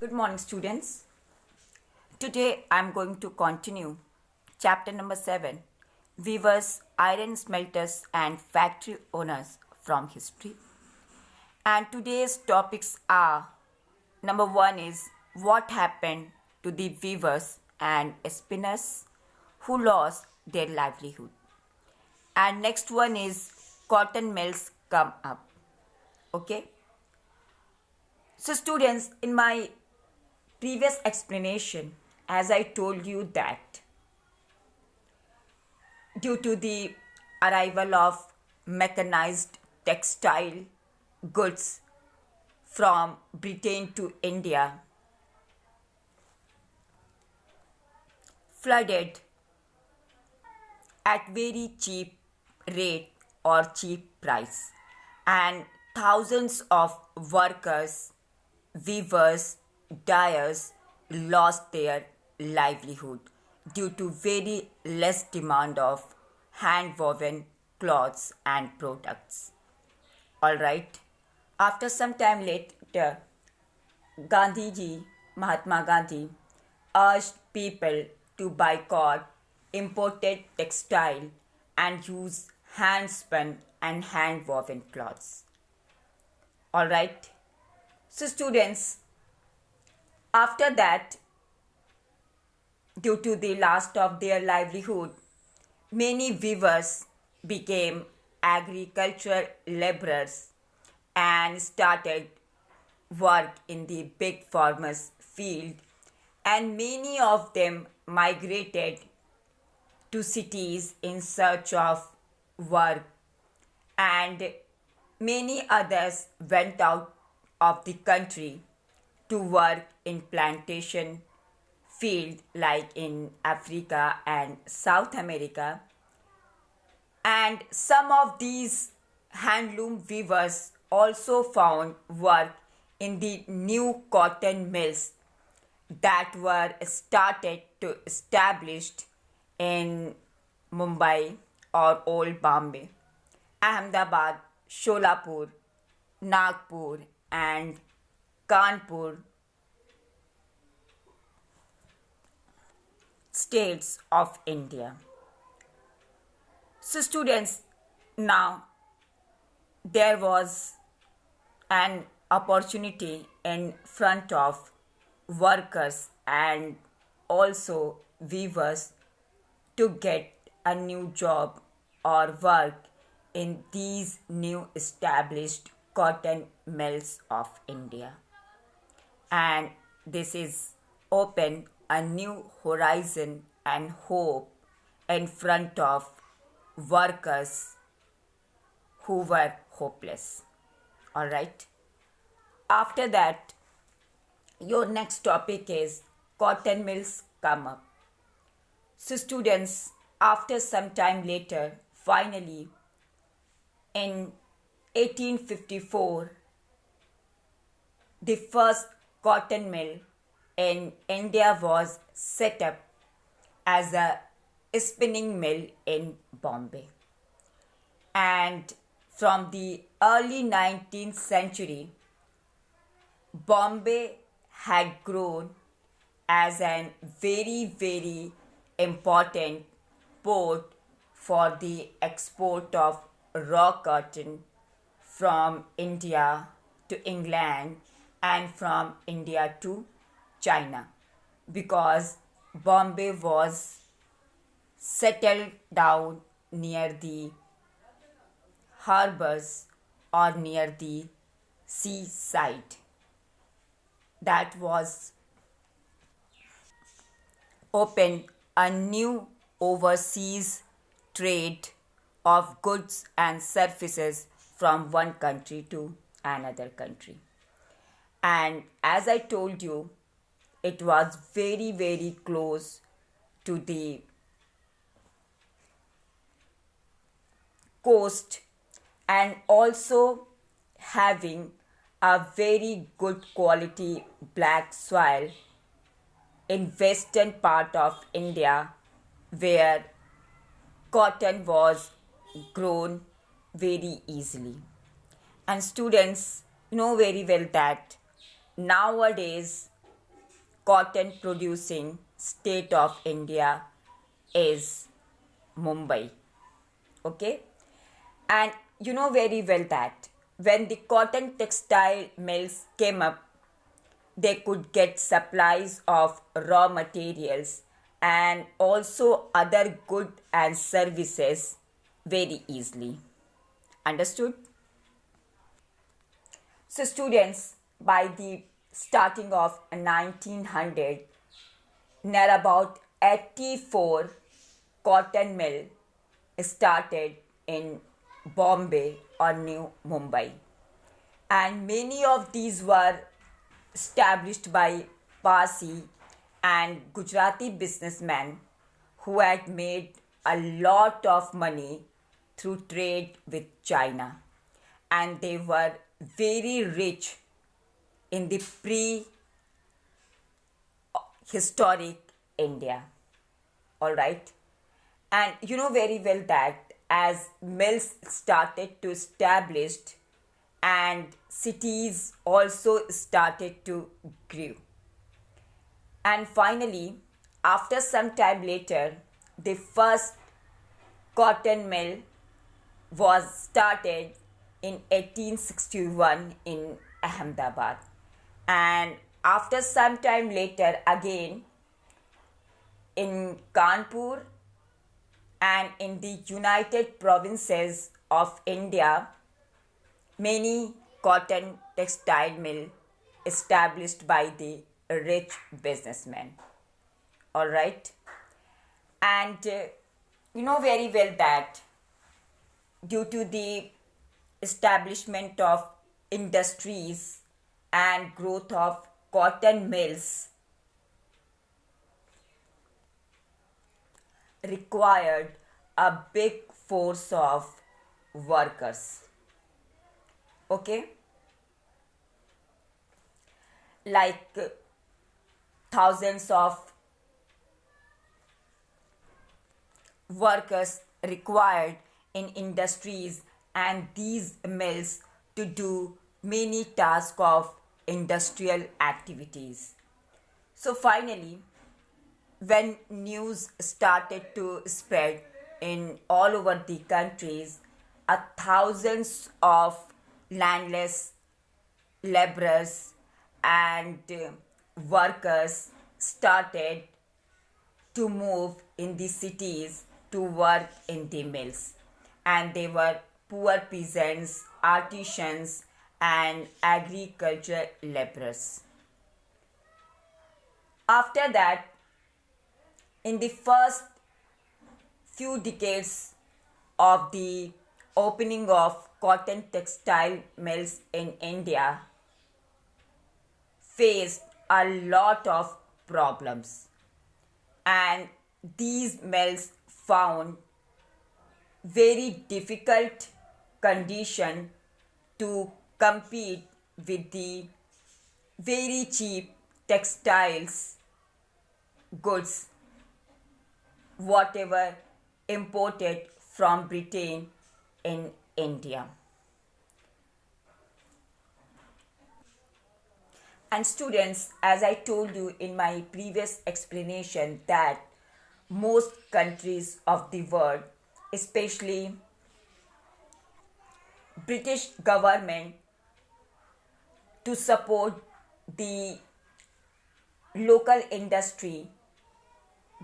Good morning, students. Today I'm going to continue chapter number 7, Weavers, Iron Smelters and Factory Owners from History. And today's topics are number 1 is what happened to the weavers and spinners who lost their livelihood. And next one is cotton mills come up. Okay? So, students, in my previous explanation, as I told you that due to the arrival of mechanized textile goods from Britain to India, flooded at very cheap rate or cheap price, and thousands of workers, weavers, dyers lost their livelihood due to very less demand of hand woven cloths and products. Alright, after some time later, Gandhiji, Mahatma Gandhi, urged people to boycott imported textile and use hand spun and hand woven cloths. Alright, so students, after that, due to the loss of their livelihood, many weavers became agricultural laborers and started work in the big farmers' field, and many of them migrated to cities in search of work, and many others went out of the country to work in plantation field like in Africa and South America. And some of these handloom weavers also found work in the new cotton mills that were started to established in Mumbai or Old Bombay, Ahmedabad, Sholapur, Nagpur and Kanpur states of India. So students, now there was an opportunity in front of workers and also weavers to get a new job or work in these new established cotton mills of India. And this is open a new horizon and hope in front of workers who were hopeless. Alright. After that, your next topic is cotton mills come up. So students, after some time later, finally in 1854, the first cotton mill in India was set up as a spinning mill in Bombay. And from the early 19th century, Bombay had grown as an very important port for the export of raw cotton from India to England and from India to China, because Bombay was settled down near the harbors or near the seaside. That was open a new overseas trade of goods and services from one country to another country. And as I told you, it was very close to the coast and also having a very good quality black soil in western part of India where cotton was grown very easily. And students know very well that nowadays cotton producing state of India is Mumbai. Okay? And you know very well that when the cotton textile mills came up, they could get supplies of raw materials and also other goods and services very easily. Understood? So students, by the starting of 1900, near about 84 cotton mill started in Bombay or New Mumbai, and many of these were established by Parsi and Gujarati businessmen who had made a lot of money through trade with China, and they were very rich in the prehistoric India. All right. And you know very well that as mills started to establish and cities also started to grow. And finally, after some time later, the first cotton mill was started in 1861 in Ahmedabad. And after some time later, again in Kanpur and in the United Provinces of India, many cotton textile mill established by the rich businessmen. All right. And you know very well that due to the establishment of industries and growth of cotton mills required a big force of workers. Okay? Like thousands of workers required in industries and these mills to do many tasks of industrial activities. So finally, when news started to spread in all over the countries, thousands of landless laborers and workers started to move in the cities to work in the mills, and they were poor peasants, artisans and agricultural laborers. After that, in the first few decades of the opening of cotton textile mills in India, faced a lot of problems, and these mills found very difficult condition to compete with the very cheap textiles goods whatever imported from Britain in India. And students, as I told you in my previous explanation, that most countries of the world, especially British government, to support the local industry,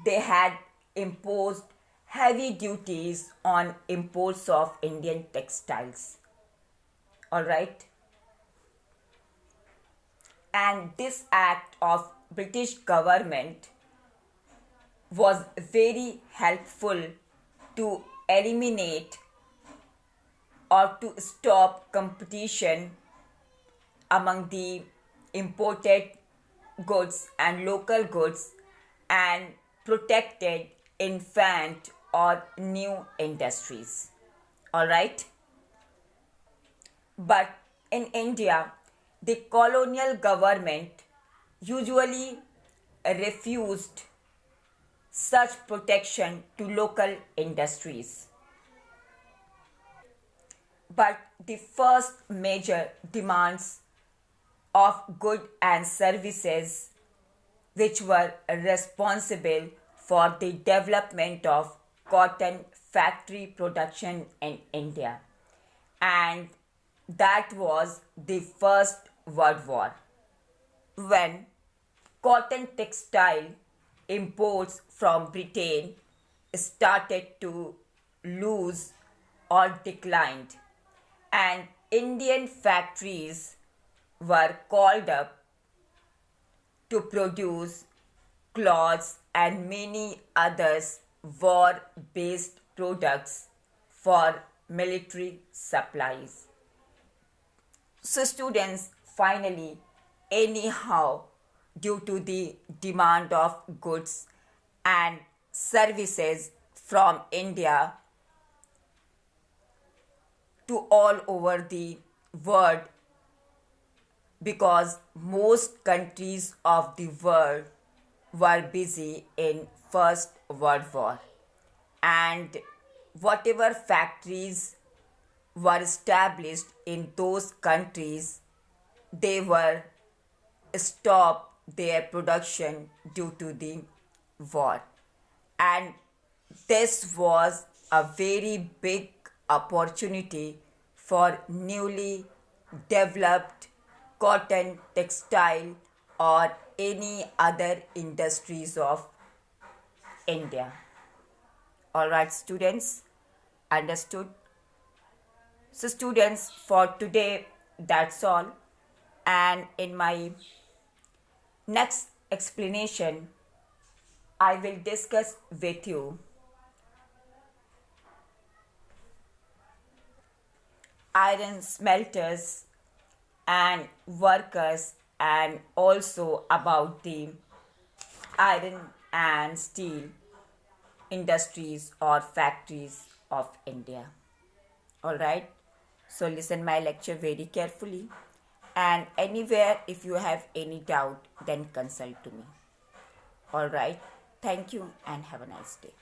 they had imposed heavy duties on imports of Indian textiles. All right. And this act of British government was very helpful to eliminate or to stop competition among the imported goods and local goods and protected infant or new industries. All right. But in India, the colonial government usually refused such protection to local industries. But the first major demands of goods and services which were responsible for the development of cotton factory production in India. And that was the First World War, when cotton textile imports from Britain started to lose or declined, and Indian factories were called up to produce cloths and many others war based products for military supplies. So, students, finally, anyhow, due to the demand of goods and services from India to all over the world, because most countries of the world were busy in First World War, and whatever factories were established in those countries, they were stopped their production due to the war. And this was a very big opportunity for newly developed cotton, textile, or any other industries of India. Alright, students, understood? So, students, for today, that's all. And in my next explanation, I will discuss with you iron smelters and workers, and also about the iron and steel industries or factories of India. Alright, so listen my lecture very carefully, and anywhere if you have any doubt, then consult to me. Alright, thank you and have a nice day.